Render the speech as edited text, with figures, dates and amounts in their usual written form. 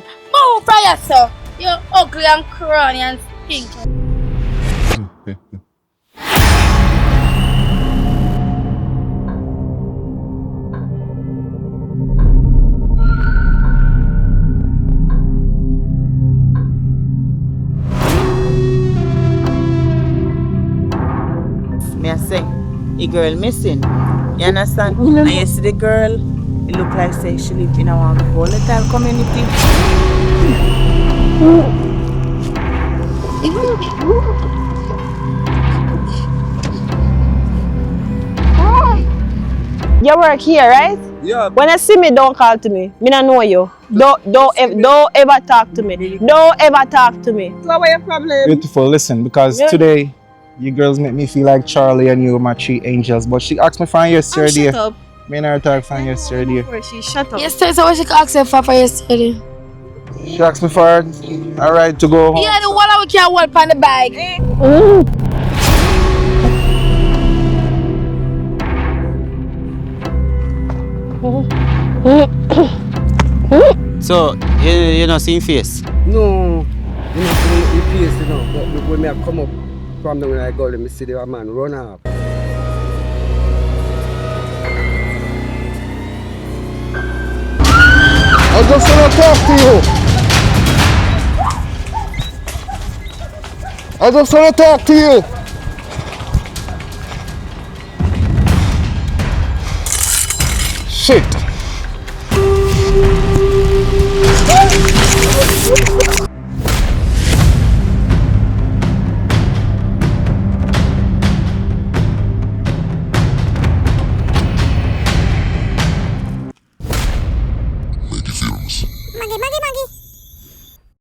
Move from yourself. You ugly and crony and stinky. Me I say, the girl missing. You understand? And you see the girl, it look like say she live in our volatile community. You work here, right? Yeah. When you see me, don't call to me. Me not know you. Don't ever talk to me. Don't ever talk to me. So what your problem? Beautiful, listen, because today you girls make me feel like Charlie and you, my three angels. But she asked me for yesterday. Shut up. Me and her talk for yesterday. Shut up. Yesterday, so what she asked her for yesterday? She asked me for a ride to go home. Yeah, the one that we can't hold on the bike. So, you not seeing face? No, you know, see the face, you know, but when I come up from there when I go, let me see the man run up. I just want to talk to you. I just want to talk to you. Shit.